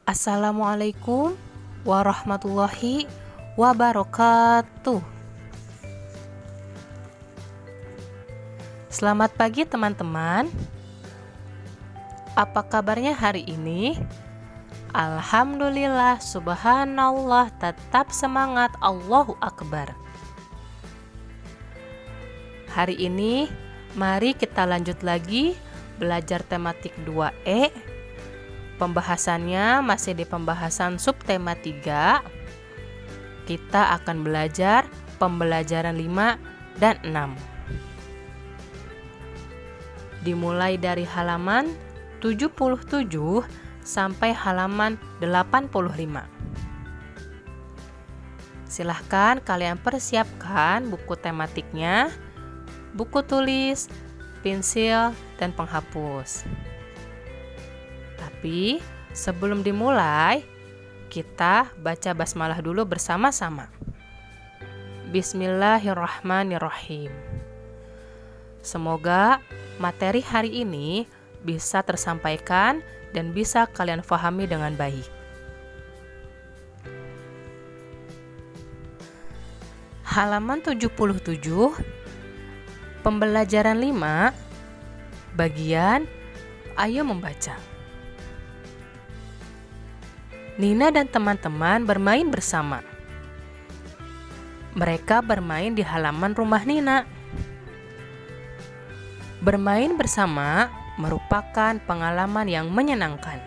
Assalamualaikum warahmatullahi wabarakatuh. Selamat pagi teman-teman. Apa kabarnya hari ini? Alhamdulillah, subhanallah, tetap semangat, Allahu Akbar. Hari ini mari kita lanjut lagi belajar tematik 2E. Pembahasannya masih di pembahasan subtema 3. Kita akan belajar pembelajaran 5 dan 6. Dimulai dari halaman 77 sampai halaman 85. Silahkan kalian persiapkan buku tematiknya, buku tulis, pensil, dan penghapus. Tapi sebelum dimulai, kita baca basmalah dulu bersama-sama. Bismillahirrahmanirrahim. Semoga materi hari ini bisa tersampaikan dan bisa kalian pahami dengan baik. Halaman 77, pembelajaran 5, bagian Ayo Membaca. Nina dan teman-teman bermain bersama. Mereka bermain di halaman rumah Nina. Bermain bersama merupakan pengalaman yang menyenangkan.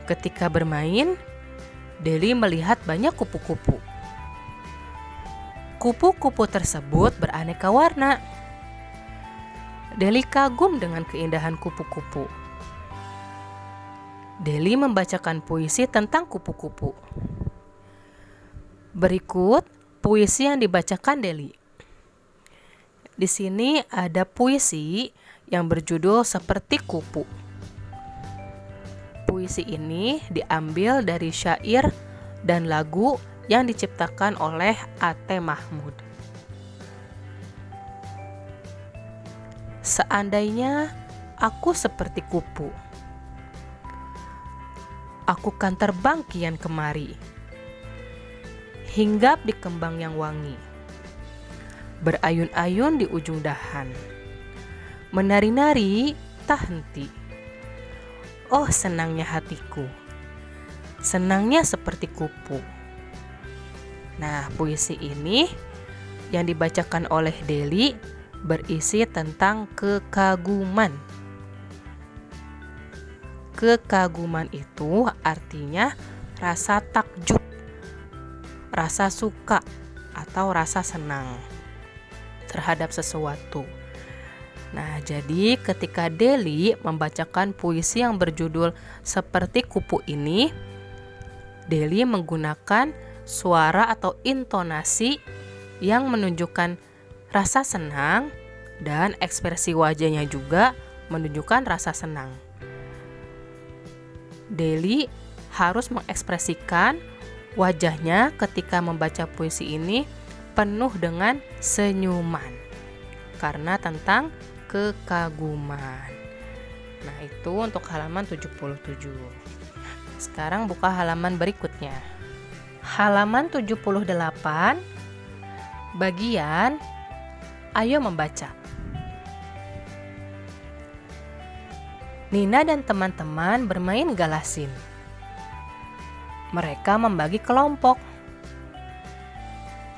Ketika bermain, Deli melihat banyak kupu-kupu. Kupu-kupu tersebut beraneka warna. Deli kagum dengan keindahan kupu-kupu. Deli membacakan puisi tentang kupu-kupu. Berikut puisi yang dibacakan Deli. Di sini ada puisi yang berjudul Seperti Kupu. Puisi ini diambil dari syair dan lagu yang diciptakan oleh A.T. Mahmud. Seandainya aku seperti kupu, aku kan terbang kian kemari, hinggap di kembang yang wangi, berayun-ayun di ujung dahan, menari-nari tak henti. Oh senangnya hatiku, senangnya seperti kupu. Nah, puisi ini yang dibacakan oleh Deli berisi tentang kekaguman. Kekaguman itu artinya rasa takjub, rasa suka, atau rasa senang terhadap sesuatu. Nah, jadi ketika Deli membacakan puisi yang berjudul Seperti Kupu ini, Deli menggunakan suara atau intonasi yang menunjukkan rasa senang dan ekspresi wajahnya juga menunjukkan rasa senang. Deli harus mengekspresikan wajahnya ketika membaca puisi ini penuh dengan senyuman karena tentang kekaguman. Nah, itu untuk halaman 77. Sekarang buka halaman berikutnya. Halaman 78, bagian Ayo Membaca. Nina dan teman-teman bermain galasin. Mereka membagi kelompok.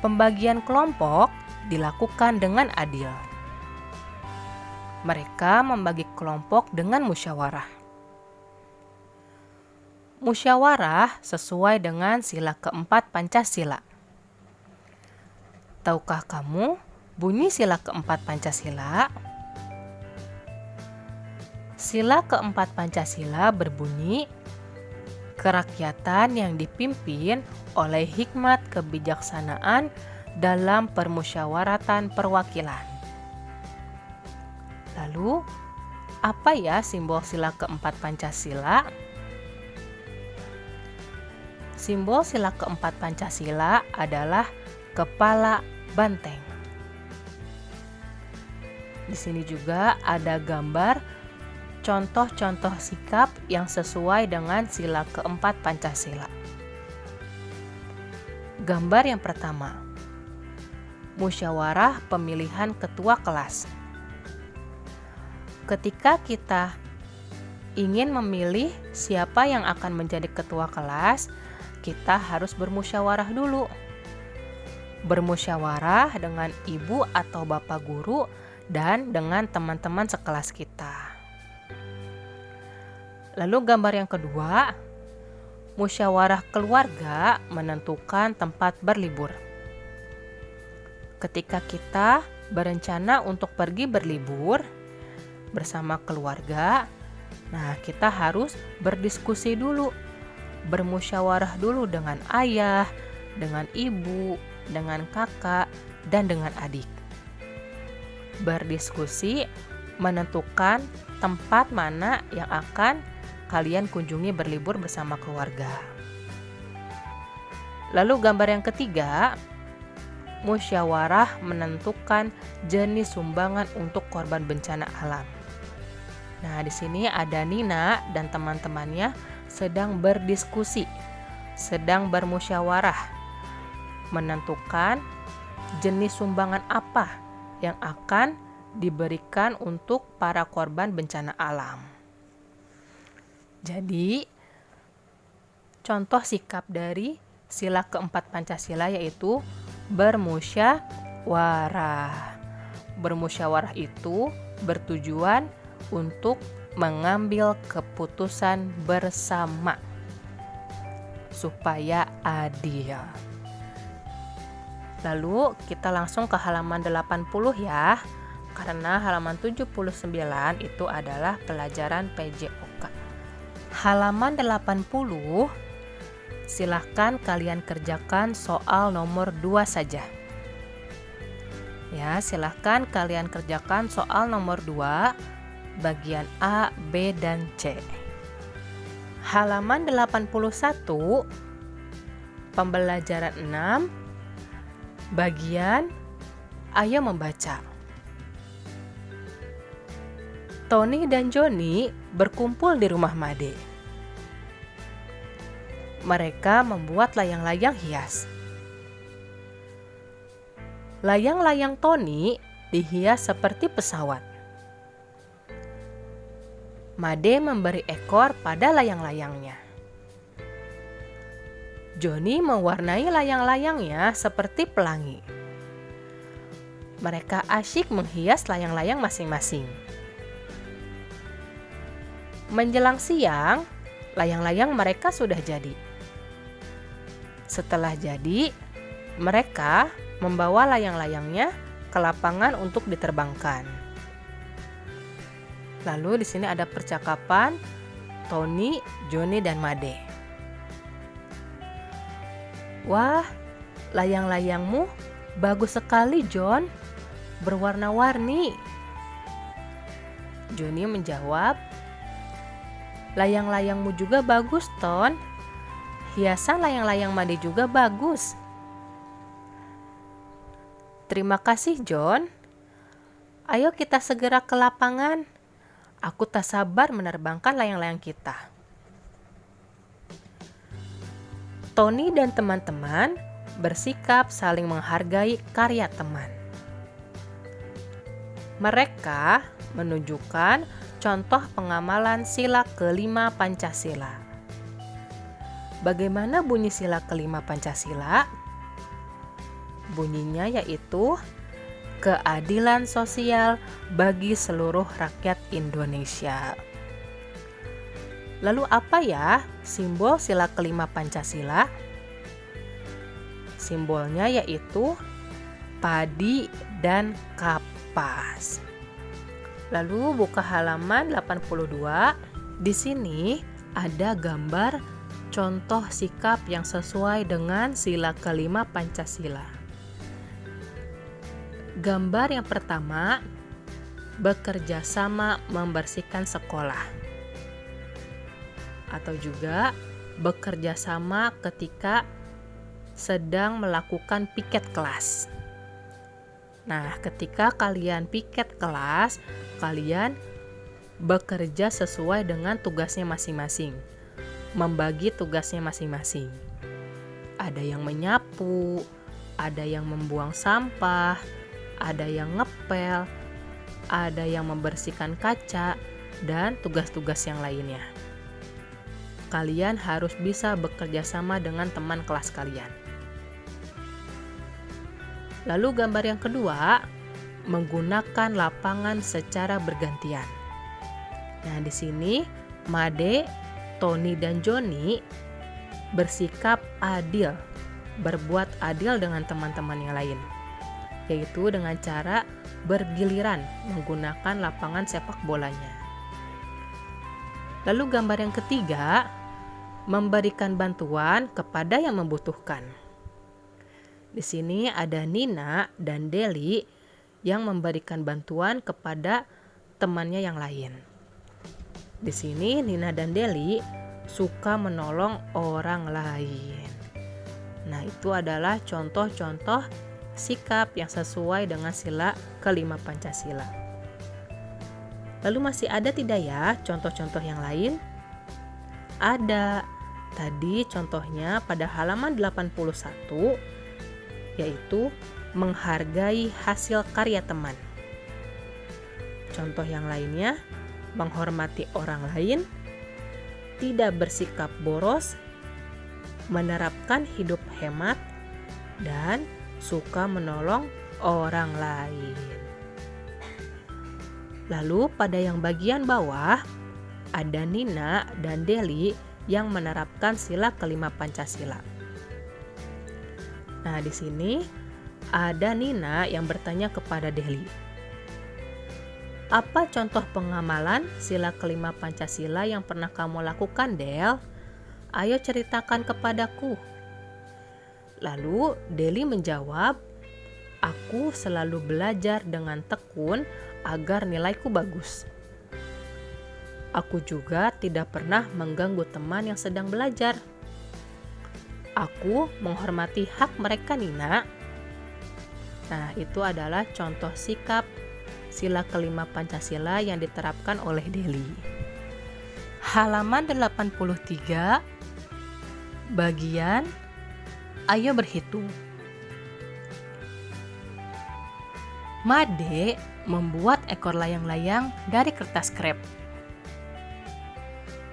Pembagian kelompok dilakukan dengan adil. Mereka membagi kelompok dengan musyawarah. Musyawarah sesuai dengan sila keempat Pancasila. Tahukah kamu bunyi sila keempat Pancasila? Sila keempat Pancasila berbunyi, kerakyatan yang dipimpin oleh hikmat kebijaksanaan dalam permusyawaratan perwakilan. Lalu, apa ya simbol sila keempat Pancasila? Simbol sila keempat Pancasila adalah kepala banteng. Di sini juga ada gambar contoh-contoh sikap yang sesuai dengan sila keempat Pancasila. Gambar yang pertama, musyawarah pemilihan ketua kelas. Ketika kita ingin memilih siapa yang akan menjadi ketua kelas, kita harus bermusyawarah dulu. Bermusyawarah dengan ibu atau bapak guru dan dengan teman-teman sekelas kita. Lalu gambar yang kedua, musyawarah keluarga menentukan tempat berlibur. Ketika kita berencana untuk pergi berlibur bersama keluarga, nah kita harus berdiskusi dulu, bermusyawarah dulu dengan ayah, dengan ibu, dengan kakak, dan dengan adik. Berdiskusi menentukan tempat mana yang akan kalian kunjungi berlibur bersama keluarga. Lalu gambar yang ketiga, musyawarah menentukan jenis sumbangan untuk korban bencana alam. Nah, di sini ada Nina dan teman-temannya sedang berdiskusi, sedang bermusyawarah menentukan jenis sumbangan apa yang akan diberikan untuk para korban bencana alam. Jadi, contoh sikap dari sila keempat Pancasila yaitu bermusyawarah. Bermusyawarah itu bertujuan untuk mengambil keputusan bersama supaya adil. Lalu kita langsung ke halaman 80 ya, karena halaman 79 itu adalah pelajaran PJOK. Halaman 80, silahkan kalian kerjakan soal nomor 2 saja. Ya, silahkan kalian kerjakan soal nomor 2, bagian A, B, dan C. Halaman 81, pembelajaran 6, bagian Ayo membaca. Tony dan Johnny berkumpul di rumah Made. Mereka membuat layang-layang hias. Layang-layang Tony dihias seperti pesawat. Made memberi ekor pada layang-layangnya. Johnny mewarnai layang-layangnya seperti pelangi. Mereka asyik menghias layang-layang masing-masing. Menjelang siang, layang-layang mereka sudah jadi. Setelah jadi, mereka membawa layang-layangnya ke lapangan untuk diterbangkan. Lalu di sini ada percakapan Tony, Johnny, dan Made. Wah, layang-layangmu bagus sekali, John. Berwarna-warni. Johnny menjawab, layang-layangmu juga bagus, Ton. Hiasan layang-layang Made juga bagus. Terima kasih, John. Ayo kita segera ke lapangan. Aku tak sabar menerbangkan layang-layang kita. Tony dan teman-teman bersikap saling menghargai karya teman. Mereka menunjukkan contoh pengamalan sila kelima Pancasila. Bagaimana bunyi sila kelima Pancasila? Bunyinya yaitu keadilan sosial bagi seluruh rakyat Indonesia. Lalu apa ya simbol sila kelima Pancasila? Simbolnya yaitu padi dan kapas. Lalu buka halaman 82. Di sini ada gambar contoh sikap yang sesuai dengan sila kelima Pancasila. Gambar yang pertama, bekerja sama membersihkan sekolah. Atau juga bekerja sama ketika sedang melakukan piket kelas. Nah, ketika kalian piket kelas, kalian bekerja sesuai dengan tugasnya masing-masing, membagi tugasnya masing-masing. Ada yang menyapu, ada yang membuang sampah, ada yang ngepel, ada yang membersihkan kaca, dan tugas-tugas yang lainnya. Kalian harus bisa bekerja sama dengan teman kelas kalian. Lalu gambar yang kedua, menggunakan lapangan secara bergantian. Nah, di sini Made, Tony, dan Joni bersikap adil, berbuat adil dengan teman-teman yang lain, yaitu dengan cara bergiliran menggunakan lapangan sepak bolanya. Lalu gambar yang ketiga, memberikan bantuan kepada yang membutuhkan. Di sini ada Nina dan Deli yang memberikan bantuan kepada temannya yang lain. Di sini Nina dan Deli suka menolong orang lain. Nah, itu adalah contoh-contoh sikap yang sesuai dengan sila kelima Pancasila. Lalu masih ada tidak ya contoh-contoh yang lain? Ada. Tadi contohnya pada halaman 81, yaitu menghargai hasil karya teman. Contoh yang lainnya, menghormati orang lain, tidak bersikap boros, menerapkan hidup hemat, dan suka menolong orang lain. Lalu pada yang bagian bawah, ada Nina dan Deli yang menerapkan sila kelima Pancasila. Nah, di sini ada Nina yang bertanya kepada Deli, apa contoh pengamalan sila kelima Pancasila yang pernah kamu lakukan, Del? Ayo ceritakan kepadaku. Lalu Deli menjawab, aku selalu belajar dengan tekun agar nilaiku bagus. Aku juga tidak pernah mengganggu teman yang sedang belajar. Aku menghormati hak mereka, Nina. Nah, itu adalah contoh sikap sila kelima Pancasila yang diterapkan oleh Deli. Halaman 83, bagian ayo berhitung. Made membuat ekor layang-layang dari kertas krep.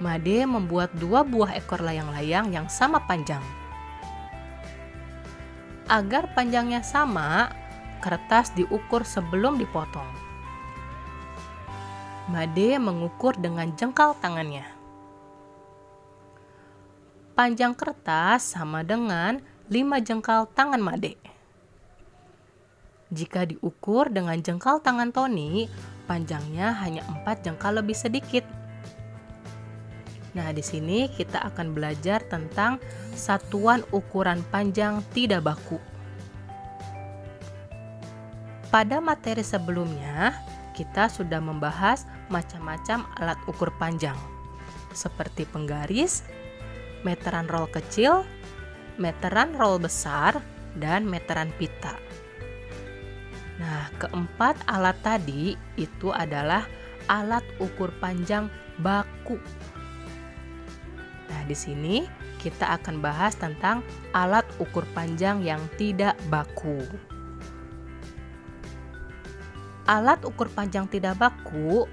Made membuat 2 buah ekor layang-layang yang sama panjang. Agar panjangnya sama, kertas diukur sebelum dipotong. Made mengukur dengan jengkal tangannya. Panjang kertas sama dengan 5 jengkal tangan Made. Jika diukur dengan jengkal tangan Tony, panjangnya hanya 4 jengkal lebih sedikit. Nah, di sini kita akan belajar tentang satuan ukuran panjang tidak baku. Pada materi sebelumnya, kita sudah membahas macam-macam alat ukur panjang, seperti penggaris, meteran roll kecil, meteran roll besar, dan meteran pita. Nah, keempat alat tadi itu adalah alat ukur panjang baku. Nah, di sini kita akan bahas tentang alat ukur panjang yang tidak baku. Alat ukur panjang tidak baku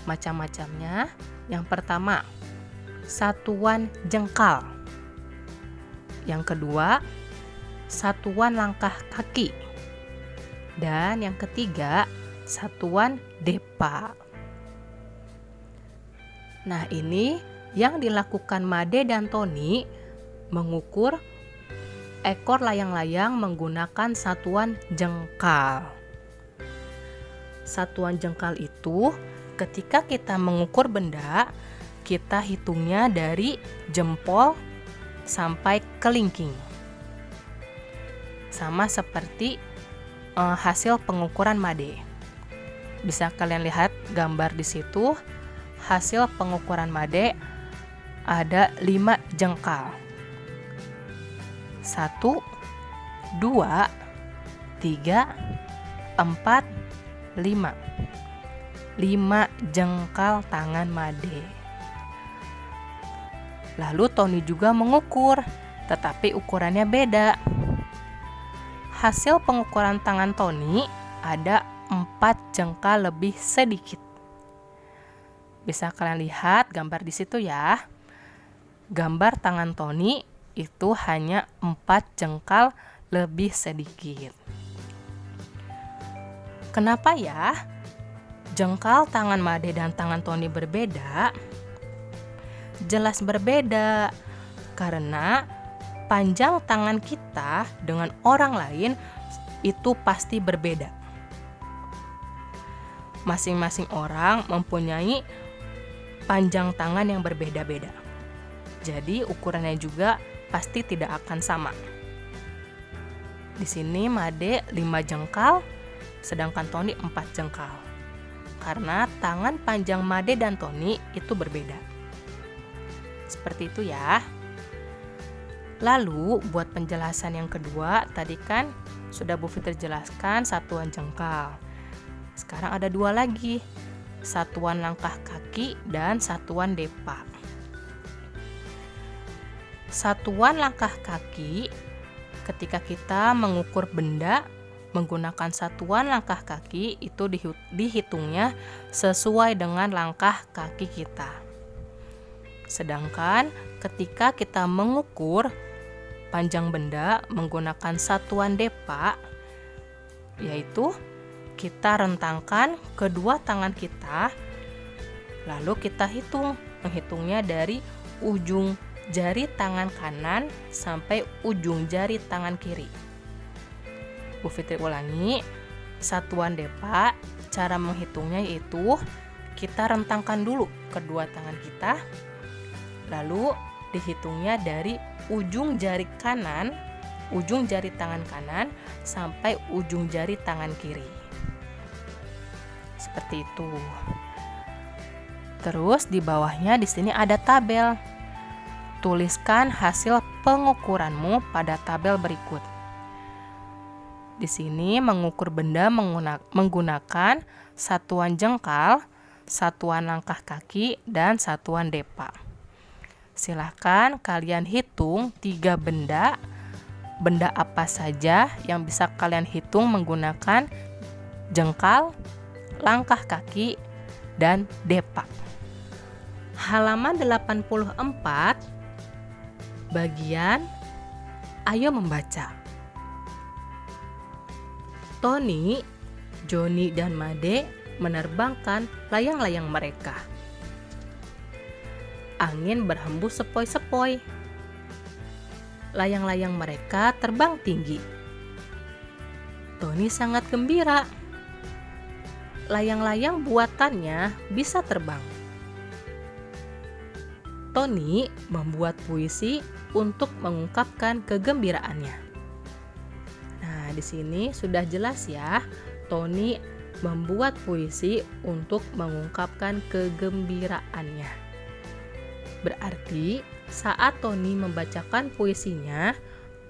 macam-macamnya. Yang pertama, satuan jengkal. Yang kedua, satuan langkah kaki. Dan yang ketiga, satuan depa. Nah, ini yang dilakukan Made dan Tony mengukur ekor layang-layang menggunakan satuan jengkal. Satuan jengkal itu ketika kita mengukur benda, kita hitungnya dari jempol sampai kelingking. Sama seperti hasil pengukuran Made. Bisa kalian lihat gambar di situ. Hasil pengukuran Made ada 5 jengkal. 1, 2, 3, 4, 5. 5 jengkal tangan Made. Lalu Tony juga mengukur, tetapi ukurannya beda. Hasil pengukuran tangan Tony ada 4 jengkal lebih sedikit. Bisa kalian lihat gambar di situ ya. Gambar tangan Tony itu hanya 4 jengkal lebih sedikit. Kenapa ya jengkal tangan Made dan tangan Tony berbeda? Jelas berbeda, karena panjang tangan kita dengan orang lain itu pasti berbeda. Masing-masing orang mempunyai panjang tangan yang berbeda-beda. Jadi ukurannya juga pasti tidak akan sama. Di sini Made 5 jengkal, sedangkan Tony 4 jengkal. Karena tangan panjang Made dan Tony itu berbeda. Seperti itu ya. Lalu buat penjelasan yang kedua, tadi kan sudah Bu Fitri jelaskan satuan jengkal. Sekarang ada 2 lagi, satuan langkah kaki dan satuan depa. Satuan langkah kaki, ketika kita mengukur benda menggunakan satuan langkah kaki, itu dihitungnya sesuai dengan langkah kaki kita. Sedangkan ketika kita mengukur panjang benda menggunakan satuan depa, yaitu kita rentangkan kedua tangan kita, lalu kita menghitungnya dari ujung jari tangan kanan sampai ujung jari tangan kiri. Bu Fitri ulangi, satuan depa, cara menghitungnya yaitu kita rentangkan dulu kedua tangan kita, lalu dihitungnya dari ujung jari tangan kanan sampai ujung jari tangan kiri. Seperti itu. Terus di bawahnya di sini ada tabel. Tuliskan hasil pengukuranmu pada tabel berikut. Di sini mengukur benda menggunakan satuan jengkal, satuan langkah kaki, dan satuan depa. Silahkan kalian hitung 3 benda. Benda apa saja yang bisa kalian hitung menggunakan jengkal, langkah kaki, dan depa. Halaman 84, bagian Ayo Membaca. Tony, Johnny, dan Made menerbangkan layang-layang mereka. Angin berhembus sepoi-sepoi. Layang-layang mereka terbang tinggi. Tony sangat gembira. Layang-layang buatannya bisa terbang. Tony membuat puisi untuk mengungkapkan kegembiraannya. Nah, di sini sudah jelas ya, Tony membuat puisi untuk mengungkapkan kegembiraannya. Berarti saat Tony membacakan puisinya,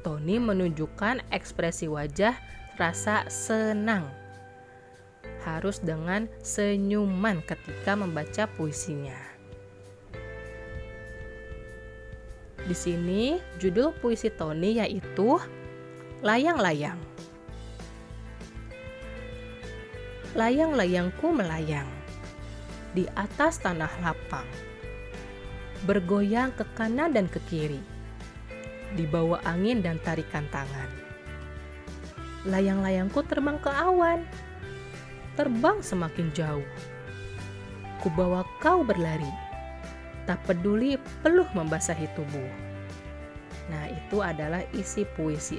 Tony menunjukkan ekspresi wajah rasa senang. Harus dengan senyuman ketika membaca puisinya. Di sini judul puisi Tony yaitu Layang-layang. Layang-layangku melayang di atas tanah lapang, bergoyang ke kanan dan ke kiri, dibawa angin dan tarikan tangan. Layang-layangku terbang ke awan, terbang semakin jauh. Kubawa kau berlari, tak peduli peluh membasahi tubuh. Nah, itu adalah isi puisi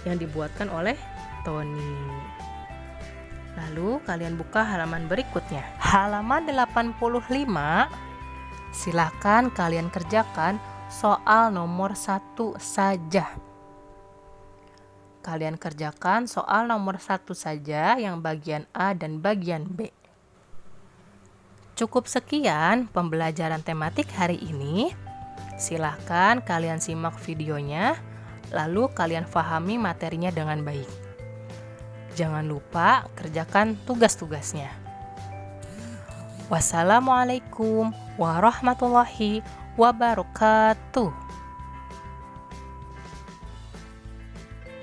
yang dibuatkan oleh Tony. Lalu kalian buka halaman berikutnya. Halaman 85, silakan kalian kerjakan soal nomor 1 saja. Kalian kerjakan soal nomor 1 saja yang bagian A dan bagian B. Cukup sekian pembelajaran tematik hari ini. Silahkan kalian simak videonya, lalu kalian pahami materinya dengan baik. Jangan lupa kerjakan tugas-tugasnya. Wassalamualaikum warahmatullahi wabarakatuh.